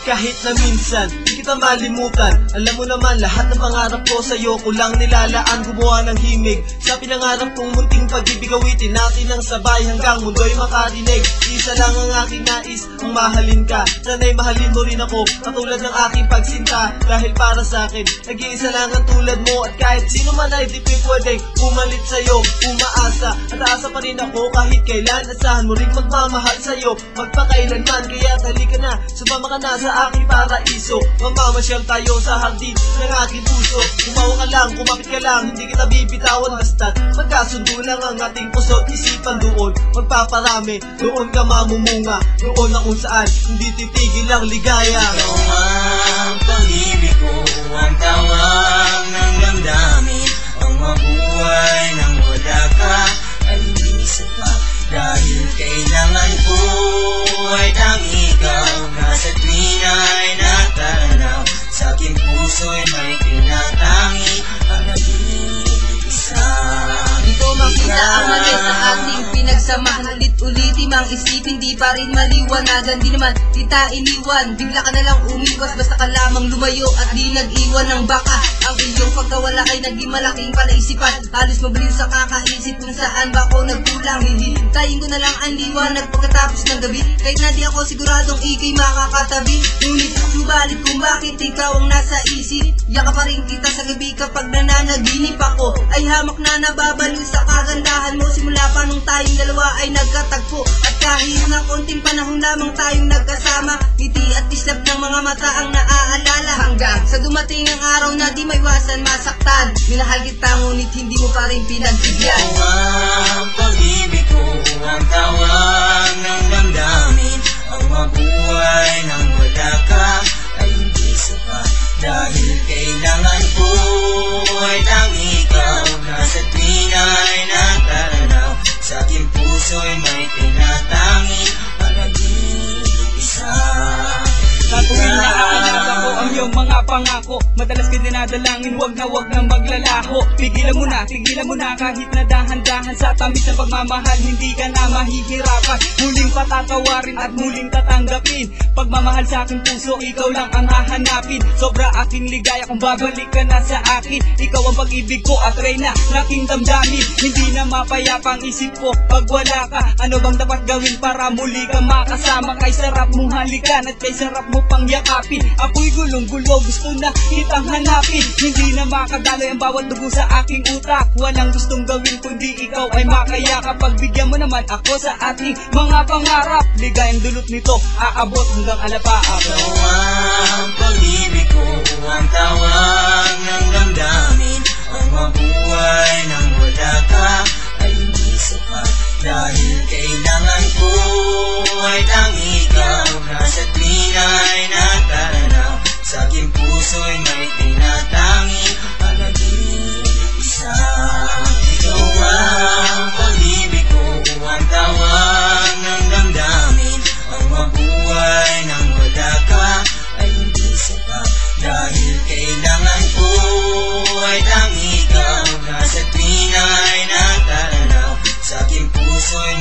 Kahit na minsan, di kita malimutan. Alam mo naman, lahat ng pangarap ko sa'yo ko lang nilalaan. Gumawa ng himig sa pinangarap kong munting pag-ibig. Awitin natin ng sabay hanggang mundo'y makarinig. Isa lang ang aking nais, ang mahalin ka. Sana'y mahalin mo rin ako, katulad ng aking pagsinta. Dahil para sa'kin, nag-iisa lang ang tulad mo. At kahit sino man ay di pwedeng pumalit sa'yo. Umaasa, at aasa pa rin ako kahit kailan. Asahan mo rin magmamahal sa'yo magpakailanman. Kaya halika na, sumama ka na sa aking paraiso. Mamamasyal tayo sa hardin ng aking puso. Kumawa ka lang, kumapit ka lang, hindi kita bibitawan. Basta't magkasundo lang ang ating puso at isipan. Doon magpaparami, doon ka mamumunga. Doon na kung saan hindi titigil ang ligaya. Ikaw ang pag-ibig ko, ang tawag ng damdamin. Ang mabuhay nang wala ka ay hindi sapat. Dahil kailangan ko ay tanging ikaw. Nasa tuwing ay natanaw, sa aking puso'y may tinatangi ang nag-iisa. Dito makita ang mali sa ating pinagsamahan. Ulit-ulitin mang isipin, di pa rin maliwanagan. Di naman kita iniwan, bigla ka na lang umiwas. Basta ka lamang lumayo at di nag-iwan ng baka. Ang iyong pagkawala ay naging malaking palaisipan. Halos mabilis sa kakaisip kung saan ba ako nagkulang. Hihintayin ko na lang ang liwanag pagkatapos ng gabi. Kahit na di ako siguradong ika'y makakatabi. Ngunit subalit kung bakit ikaw ang nasa isip. Yaka pa rin kita sa gabi kapag nananaginip ako. Ay hamak na nababaliw sa kagandahan mo. Simula pa nung tayong dalawa ay nagkatagpo. At kahit na konting panahon lamang tayong nagkasama, ngiti at kislap ng mga mata ang naaalala. Hanggang sa dumating ang araw na di maiwasan masaktan. Minahal kita ngunit hindi mo pa rin pinagbigyan. Ikaw ang pag-ibig ko, ang tawag ng damdamin. Ang mabuhay nang wala ka ay hindi sapat. Dahil kailangan ko ay tanging ikaw. Nasa tuwing ay natanaw, sa aking puso'y may tinatangi ang nag-iisa. Sa tuwing naaalala ko ang iyong mga pangako, madalas ka dinadalangin, wag na maglalaho. Tigilan mo na kahit na dahan-dahan. Sa tamis ng pagmamahal, hindi ka na mahihirapan. Muling patatawarin at muling tatanggapin. Pagmamahal sa aking puso, ikaw lang ang hahanapin. Sobra aking ligaya kung babalik ka na sa akin. Ikaw ang pag-ibig ko at reyna ng aking damdamin. Hindi na mapayapa ang isip ko pag wala ka. Ano bang dapat gawin para muli ka makasama? Kay sarap mong halikan at kay sarap mo pang yakapin. Ako'y gulong-gulo, gusto na kitang hanapin. Hindi na makadaloy ang bawat dugo sa aking utak. Walang gustong gawin kundi ikaw ay makayakap. Pagbigyan mo naman ako sa ating mga pangarap. Ligayang dulot nito, aabot hanggang alapaap. Ikaw ang pag-ibig ko, ang tawag ng damdamin. Ang mabuhay nang wala ka ay hindi sapat. Dahil kailangan ko ay tanging ikaw. Nasa tuwing ay natanaw, sa aking puso'y may tinatangi ang nag-iisa. Ikaw ang pag-ibig ko, ang tawag ng damdamin. Ang mabuhay nang wala ka ay hindi sapat. Dahil kailangan ko ay tanging ikaw. Nasa tuwing ay natanaw, sa aking puso'y